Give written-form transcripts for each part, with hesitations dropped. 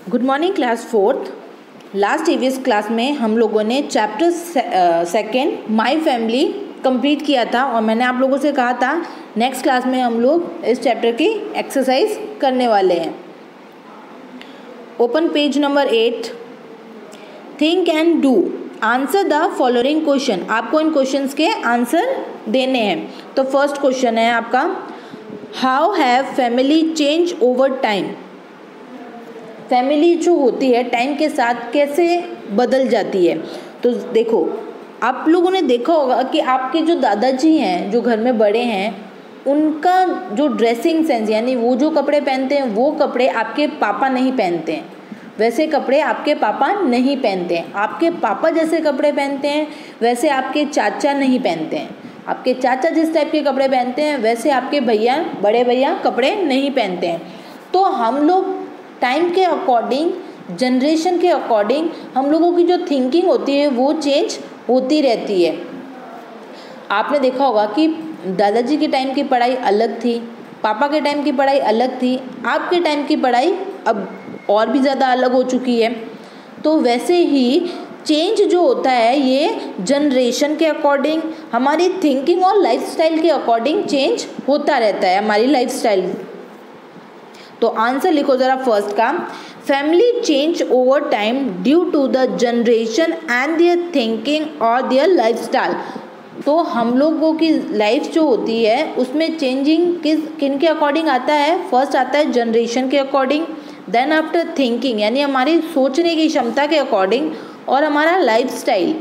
Good morning class fourth. Last EVS class में हम लोगों ने chapter second my family complete किया था और मैंने आप लोगों से कहा था नेक्स्ट क्लास में हम लोग इस चैप्टर की एक्सरसाइज करने वाले हैं। Open page number 8। Think and do answer the following question. आपको इन क्वेश्चंस के आंसर देने हैं। तो फर्स्ट क्वेश्चन है आपका, how have family change over time. Family जो होती है टाइम के साथ कैसे बदल जाती है। तो देखो, आप लोगों ने देखा होगा कि आपके जो दादाजी हैं, जो घर में बड़े हैं, उनका जो ड्रेसिंग सेंस यानी वो जो कपड़े पहनते हैं वो कपड़े आपके पापा नहीं पहनते हैं। वैसे कपड़े आपके पापा नहीं पहनते हैं। आपके पापा जैसे कपड़े पहनते हैं वैसे आपके चाचा नहीं पहनते हैं। आपके चाचा जिस टाइप के कपड़े पहनते हैं वैसे आपके भैया, बड़े भैया कपड़े नहीं पहनते हैं। तो हम लोग टाइम के अकॉर्डिंग, जनरेशन के अकॉर्डिंग हम लोगों की जो थिंकिंग होती है वो चेंज होती रहती है। आपने देखा होगा कि दादाजी के टाइम की पढ़ाई अलग थी, पापा के टाइम की पढ़ाई अलग थी, आपके टाइम की पढ़ाई अब और भी ज़्यादा अलग हो चुकी है। तो वैसे ही चेंज जो होता है ये जनरेशन के अकॉर्डिंग, हमारी थिंकिंग और लाइफस्टाइल के अकॉर्डिंग चेंज होता रहता है हमारी लाइफस्टाइल। तो आंसर लिखो ज़रा फर्स्ट का, family change over time due to the generation and their thinking और देयर लाइफस्टाइल। तो हम लोगों की लाइफ जो होती है उसमें चेंजिंग किन के अकॉर्डिंग आता है। फर्स्ट आता है जनरेशन के अकॉर्डिंग, देन आफ्टर थिंकिंग यानी हमारी सोचने की क्षमता के अकॉर्डिंग, और हमारा लाइफस्टाइल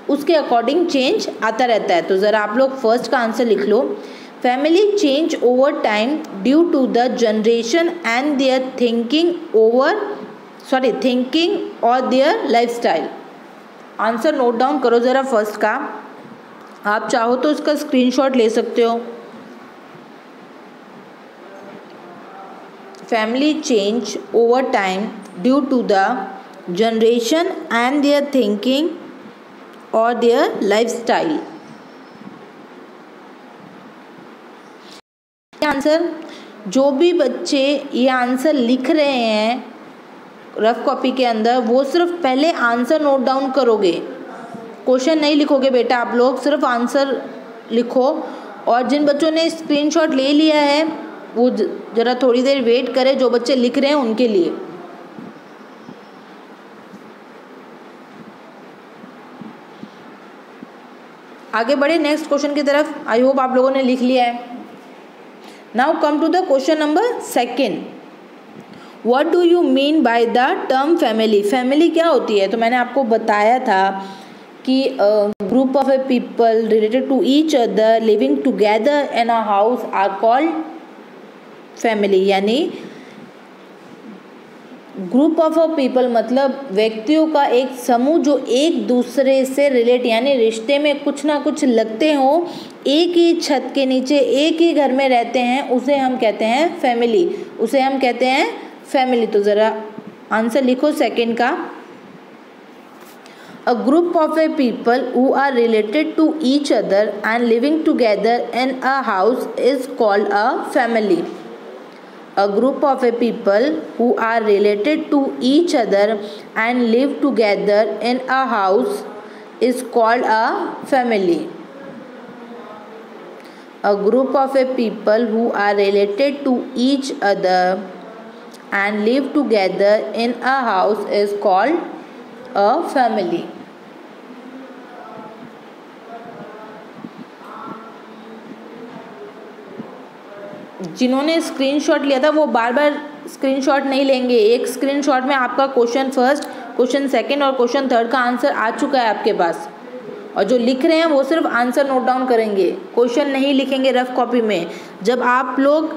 उसके अकॉर्डिंग चेंज आता रहता है। तो ज़रा आप लोग फर्स्ट का आंसर लिख लो, family change over time due to the generation and their thinking और their lifestyle. Answer note down करो ज़रा फर्स्ट का। आप चाहो तो उसका स्क्रीनशॉट ले सकते हो। Family change over time due to the generation and their thinking और देयर लाइफस्टाइल। आंसर, जो भी बच्चे ये आंसर लिख रहे हैं रफ कॉपी के अंदर वो सिर्फ पहले आंसर नोट डाउन करोगे, क्वेश्चन नहीं लिखोगे बेटा। आप लोग सिर्फ आंसर लिखो। और जिन बच्चों ने स्क्रीनशॉट ले लिया है वो ज़रा थोड़ी देर वेट करें, जो बच्चे लिख रहे हैं उनके लिए। आगे बढ़े नेक्स्ट क्वेश्चन की तरफ। आई होप आप लोगों ने लिख लिया है। Now come to the question number second, what do you mean by the term family. Family क्या होती है। तो मैंने आपको बताया था कि group of a people related to each other living together in a house are called family. यानी ग्रुप ऑफ अ पीपल मतलब व्यक्तियों का एक समूह जो एक दूसरे से रिलेट यानी रिश्ते में कुछ ना कुछ लगते हों, एक ही छत के नीचे एक ही घर में रहते हैं, उसे हम कहते हैं फैमिली। उसे हम कहते हैं फैमिली। तो ज़रा आंसर लिखो सेकंड का, a group of a people who are related to each other and living together in a house is called a family. A group of a people who are related to each other and live together in a house is called a family. A group of a people who are related to each other and live together in a house is called a family. जिन्होंने screenshot लिया था वो बार बार screenshot नहीं लेंगे। एक screenshot में आपका question first, question second और क्वेश्चन थर्ड का आंसर आ चुका है आपके पास। और जो लिख रहे हैं वो सिर्फ आंसर नोट डाउन करेंगे, क्वेश्चन नहीं लिखेंगे रफ कॉपी में। जब आप लोग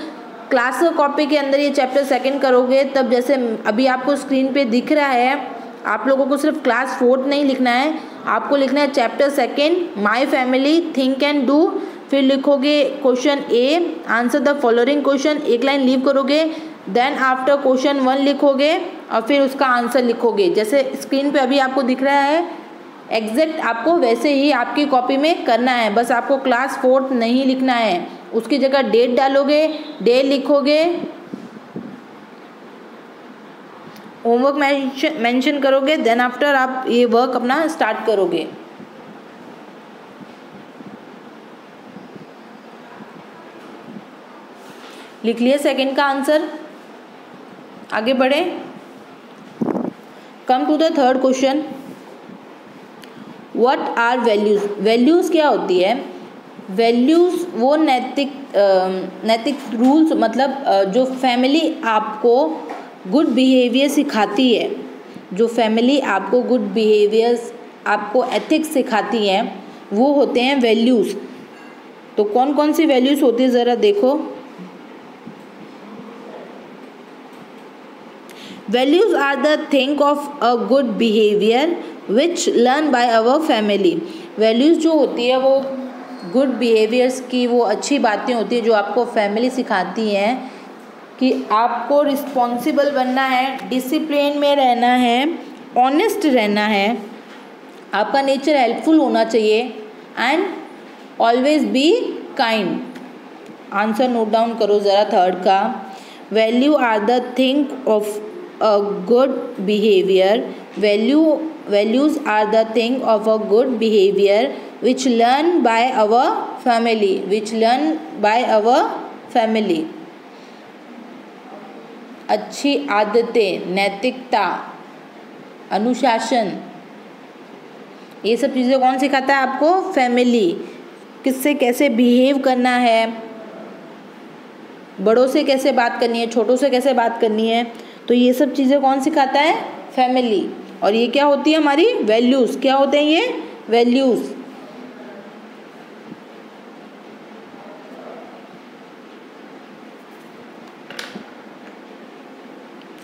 क्लास कॉपी के अंदर ये चैप्टर सेकंड करोगे तब जैसे अभी आपको स्क्रीन पे दिख रहा है, आप लोगों को सिर्फ क्लास फोर्थ नहीं लिखना है, आपको लिखना है chapter second my family think and do. फिर लिखोगे question A, answer the following question, एक लाइन लीव करोगे, देन आफ्टर क्वेश्चन 1 लिखोगे और फिर उसका आंसर लिखोगे। जैसे स्क्रीन पे अभी आपको दिख रहा है एग्जैक्ट आपको वैसे ही आपकी कॉपी में करना है। बस आपको क्लास फोर्थ नहीं लिखना है, उसकी जगह डेट डालोगे, डे लिखोगे, होमवर्क मेंशन करोगे, देन आफ्टर आप ये वर्क अपना स्टार्ट करोगे। लिख लिया सेकंड का आंसर, आगे बढ़े। Come to the third question, what are values. Values क्या होती है? वैल्यूज वो नैतिक रूल्स, मतलब जो फैमिली आपको गुड बिहेवियर सिखाती है, जो फैमिली आपको गुड बिहेवियर्स, आपको एथिक्स सिखाती है, वो होते हैं वैल्यूज। तो कौन कौन सी वैल्यूज होती है ज़रा देखो। Values are the thing of a good behaviour which learn by our family. Values जो होती है वो गुड बिहेवियर्स की, वो अच्छी बातें होती है जो आपको फैमिली सिखाती हैं कि आपको रिस्पॉन्सिबल बनना है, डिसिप्लिन में रहना है, ऑनेस्ट रहना है, आपका नेचर हेल्पफुल होना चाहिए and always be kind. Answer note down करो ज़रा थर्ड का। Value are the thing of a good behaviour. Values are the thing of a good behavior which learn by our family. अच्छी आदतें, नैतिकता, अनुशासन, ये सब चीज़ें कौन सिखाता है आपको? फैमिली। किससे कैसे बिहेव करना है, बड़ों से कैसे बात करनी है, छोटों से कैसे बात करनी है, तो ये सब चीज़ें कौन सिखाता है? फैमिली। और ये क्या होती है? हमारी वैल्यूज़। क्या होते हैं ये? वैल्यूज़।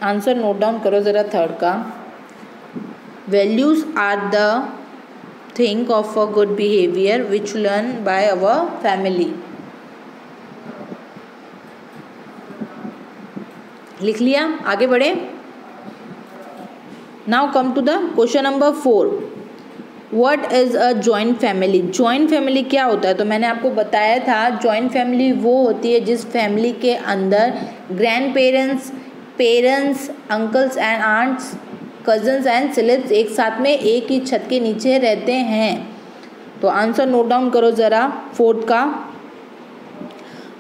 आंसर नोट डाउन करो ज़रा थर्ड का। Values are the thing of a good behaviour which learn by our family. लिख लिया, आगे बढ़े। Now come to the question number 4। What is a joint family. Joint family क्या होता है? तो मैंने आपको बताया था, जॉइंट फैमिली वो होती है जिस फैमिली के अंदर grand parents, parents, uncles and aunts, cousins and siblings एक साथ में एक ही छत के नीचे रहते हैं। तो आंसर नोट डाउन करो ज़रा फोर्थ का।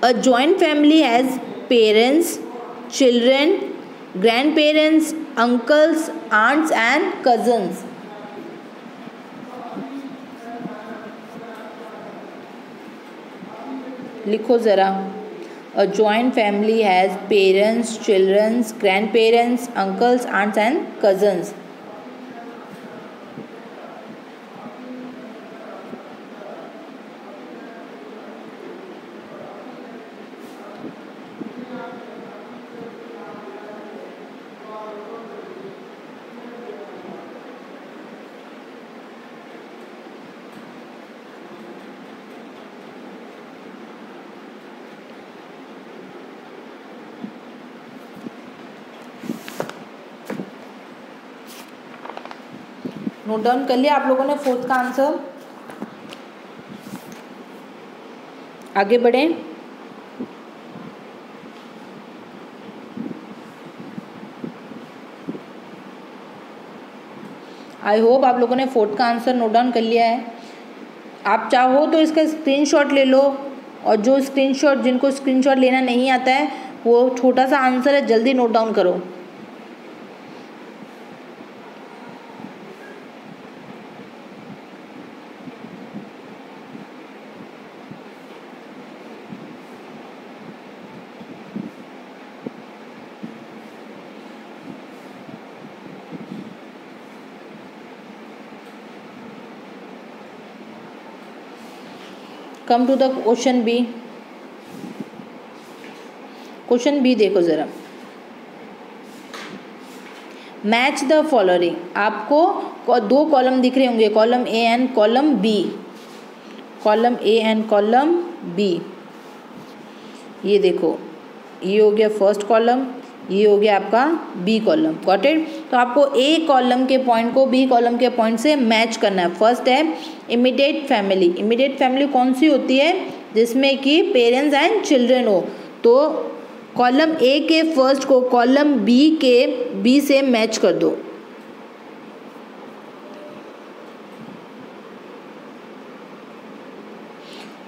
अ joint family has parents, children, grandparents, uncles, aunts and cousins. लिखो ज़रा। A joint family has parents, children, grandparents, uncles, aunts and cousins. Note down कर लिया आप लोगों ने फोर्थ का आंसर? आगे बढ़े। आई होप आप लोगों ने फोर्थ का आंसर नोट डाउन कर लिया है। आप चाहो तो इसका स्क्रीनशॉट ले लो, और जो स्क्रीनशॉट, जिनको स्क्रीनशॉट लेना नहीं आता है, वो छोटा सा आंसर है, जल्दी नोट डाउन करो। Come to the question B. Question B देखो ज़रा। Match the following. आपको दो कॉलम दिख रहे होंगे, column A and column B. Column A and column B, ये देखो, ये हो गया फर्स्ट कॉलम, ये हो गया आपका बी कॉलम। Got it? तो आपको ए कॉलम के पॉइंट को बी कॉलम के पॉइंट से मैच करना है। फर्स्ट है इमीडिएट फैमिली। इमीडिएट फैमिली कौन सी होती है? जिसमें कि पेरेंट्स एंड चिल्ड्रन हो। तो कॉलम ए के फर्स्ट को कॉलम बी से मैच कर दो।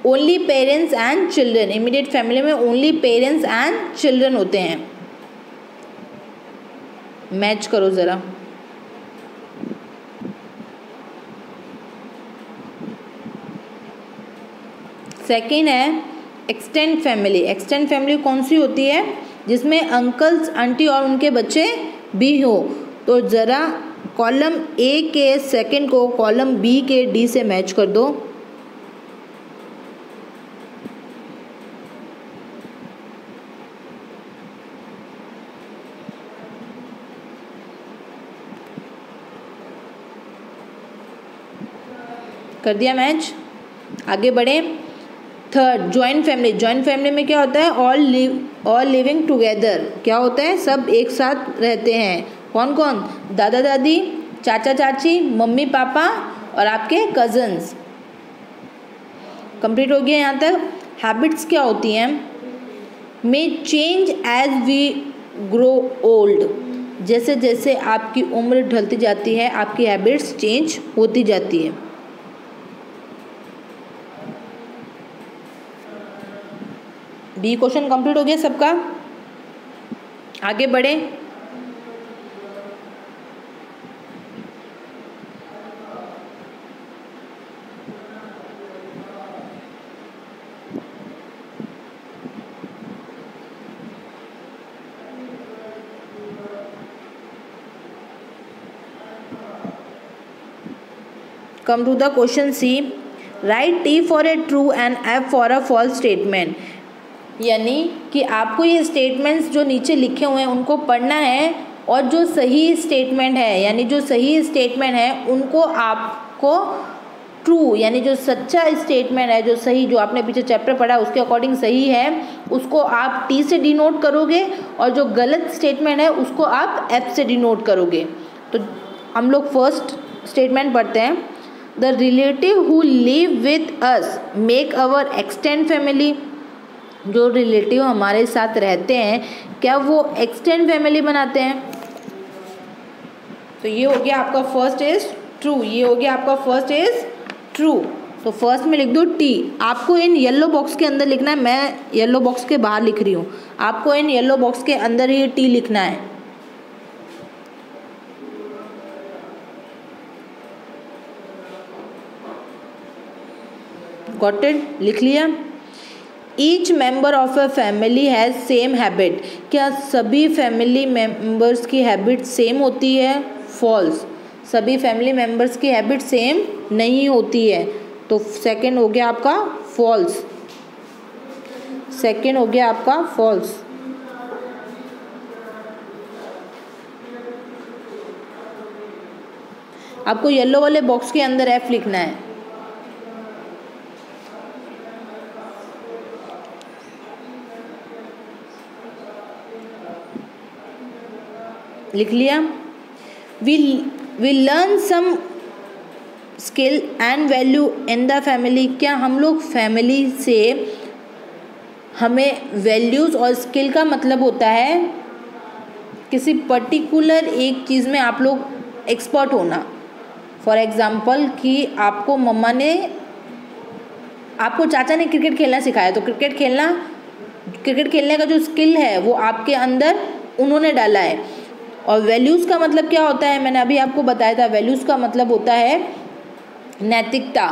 Only parents and children, immediate family में ओनली पेरेंट्स एंड चिल्ड्रन होते हैं। मैच करो ज़रा। सेकेंड है एक्सटेंड फैमिली। एक्सटेंड फैमिली कौन सी होती है? जिसमें अंकल्स, आंटी और उनके बच्चे भी हो। तो ज़रा कॉलम ए के सेकेंड को कॉलम बी के डी से मैच कर दो। कर दिया मैच, आगे बढ़े। Third, joint family. Joint family में क्या होता है? All living together. क्या होता है? सब एक साथ रहते हैं। कौन कौन? दादा दादी, चाचा चाची, मम्मी पापा और आपके कजन्स। कंप्लीट हो गया यहाँ तक। हैबिट्स क्या होती हैं? May change as we grow old. जैसे जैसे आपकी उम्र ढलती जाती है आपकी हैबिट्स चेंज होती जाती है। बी क्वेश्चन कंप्लीट हो गया सबका, आगे बढ़े। Come to the question C. Write T for a true and F for a false statement. यानी कि आपको ये स्टेटमेंट्स जो नीचे लिखे हुए हैं उनको पढ़ना है और जो सही स्टेटमेंट है यानी जो सही स्टेटमेंट है उनको आपको ट्रू यानी जो सच्चा स्टेटमेंट है, जो सही, जो आपने पीछे चैप्टर पढ़ा उसके अकॉर्डिंग सही है, उसको आप टी से डिनोट करोगे और जो गलत स्टेटमेंट है उसको आप एफ से डिनोट करोगे। तो हम लोग फर्स्ट स्टेटमेंट पढ़ते हैं। The relative who live with us make our extend family. जो रिलेटिव हमारे साथ रहते हैं क्या वो एक्सटेंड फैमिली बनाते हैं? तो ये हो गया आपका फर्स्ट इज ट्रू। ये हो गया आपका फर्स्ट इज ट्रू। तो फर्स्ट में लिख दो टी। आपको इन येलो बॉक्स के अंदर लिखना है, मैं येलो बॉक्स के बाहर लिख रही हूँ, आपको इन येलो बॉक्स के अंदर ही टी लिखना है। Got it? लिख लिया। Each member of a family has same habit. क्या सभी फैमिली मेंबर्स की हैबिट सेम होती है? फॉल्स। सभी फैमिली मेंबर्स की हैबिट सेम नहीं होती है। तो सेकंड हो गया आपका फॉल्स। सेकंड हो गया आपका फॉल्स। आपको येलो वाले बॉक्स के अंदर एफ लिखना है। लिख लिया। We learn some skill and value in the family. क्या हम लोग फैमिली से हमें वैल्यूज़ और स्किल का मतलब होता है किसी पर्टिकुलर एक चीज़ में आप लोग एक्सपर्ट होना। फॉर एग्ज़ाम्पल कि आपको मम्मा ने, आपको चाचा ने क्रिकेट खेलना सिखाया, तो क्रिकेट खेलने का जो स्किल है वो आपके अंदर उन्होंने डाला है। और वैल्यूज़ का मतलब क्या होता है? मैंने अभी आपको बताया था, वैल्यूज़ का मतलब होता है नैतिकता।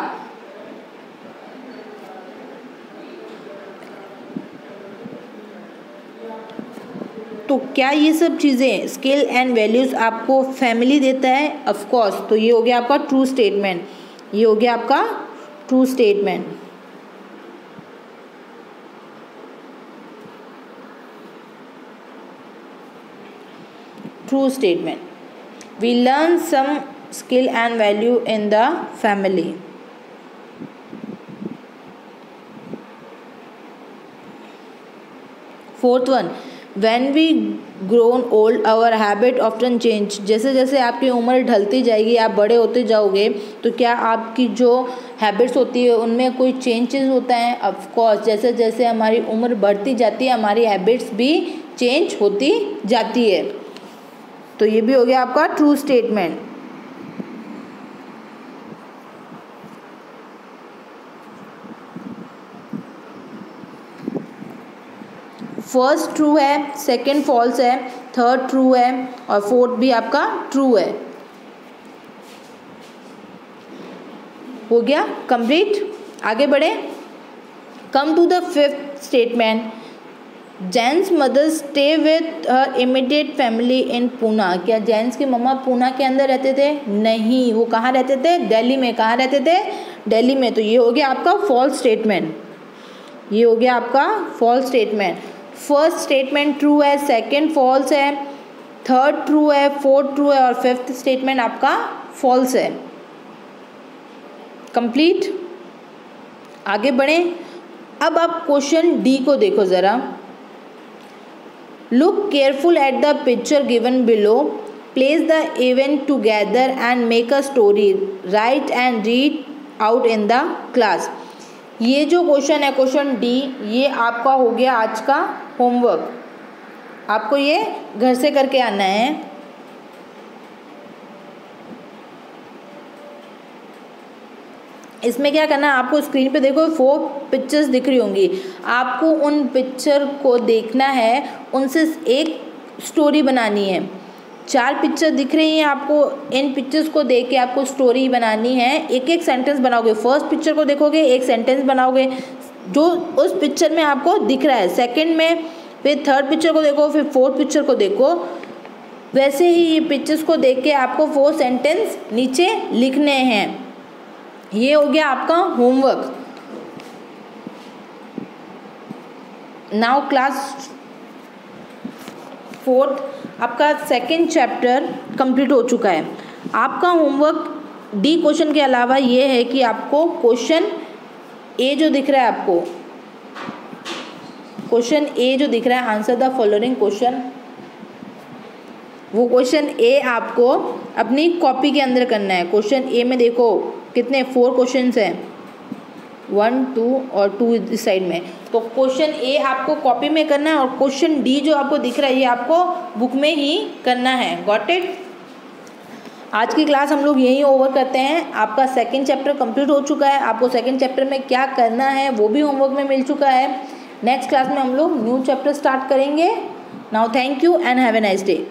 तो क्या ये सब चीज़ें स्किल एंड वैल्यूज़ आपको फैमिली देता है? Of course. तो ये हो गया आपका ट्रू स्टेटमेंट। ये हो गया आपका true statement. True statement. We learn some skill and value in the family. Fourth one, when we grown old our habit often change, जैसे जैसे आपकी उम्र ढलती जाएगी, आप बड़े होते जाओगे, तो क्या आपकी जो हैबिट्स होती है उनमें कोई चेंजेस होता है? ऑफ कोर्स, जैसे जैसे हमारी उम्र बढ़ती जाती है हमारी हैबिट्स भी चेंज होती जाती है। तो ये भी हो गया आपका ट्रू स्टेटमेंट। फर्स्ट ट्रू है, सेकंड फॉल्स है, थर्ड ट्रू है और फोर्थ भी आपका ट्रू है। हो गया कंप्लीट। आगे बढ़े। Come to the fifth statement. Jane's mother stay with her immediate family in Poona. क्या जैन्स की मम्मा पूना के अंदर रहते थे? नहीं, वो कहाँ रहते थे? दिल्ली में। कहाँ रहते थे? दिल्ली में। तो ये हो गया आपका फॉल्स स्टेटमेंट। ये हो गया आपका false statement. First statement true है, सेकंड फॉल्स है, थर्ड ट्रू है, फोर्थ ट्रू है और फिफ्थ स्टेटमेंट आपका फॉल्स है। कंप्लीट। आगे बढ़ें। अब आप क्वेश्चन डी को देखो ज़रा। Look careful at the picture given below, place the event together and make a story, write and read out in the class. ये जो क्वेश्चन है क्वेश्चन डी, ये आपका हो गया आज का होमवर्क। आपको ये घर से करके आना है। इसमें क्या करना है, आपको स्क्रीन पे देखो 4 पिक्चर्स दिख रही होंगी, आपको उन पिक्चर को देखना है, उनसे एक स्टोरी बनानी है। 4 पिक्चर दिख रही हैं आपको, इन पिक्चर्स को देख के आपको स्टोरी बनानी है। एक एक सेंटेंस बनाओगे। फर्स्ट पिक्चर को देखोगे, एक सेंटेंस बनाओगे जो उस पिक्चर में आपको दिख रहा है। सेकंड में फिर थर्ड पिक्चर को देखो, फिर फोर्थ पिक्चर को देखो। वैसे ही ये पिक्चर्स को देख के आपको 4 सेंटेंस नीचे लिखने हैं। ये हो गया आपका होमवर्क। नाउ क्लास 4th आपका सेकंड चैप्टर कंप्लीट हो चुका है। आपका होमवर्क डी क्वेश्चन के अलावा ये है कि आपको क्वेश्चन ए जो दिख रहा है, आपको क्वेश्चन ए जो दिख रहा है, आंसर द फॉलोइंग क्वेश्चन, वो क्वेश्चन ए आपको अपनी कॉपी के अंदर करना है। क्वेश्चन ए में देखो कितने 4 क्वेश्चंस हैं, 1 2 और 2 इस साइड में। तो क्वेश्चन ए आपको कॉपी में करना है और क्वेश्चन डी जो आपको दिख रहा है ये आपको बुक में ही करना है। Got it. आज की क्लास हम लोग यहीं ओवर करते हैं। आपका सेकंड चैप्टर कंप्लीट हो चुका है। आपको सेकंड चैप्टर में क्या करना है वो भी होमवर्क में मिल चुका है। नेक्स्ट क्लास में हम लोग न्यू चैप्टर स्टार्ट करेंगे। Now thank you and have a nice day.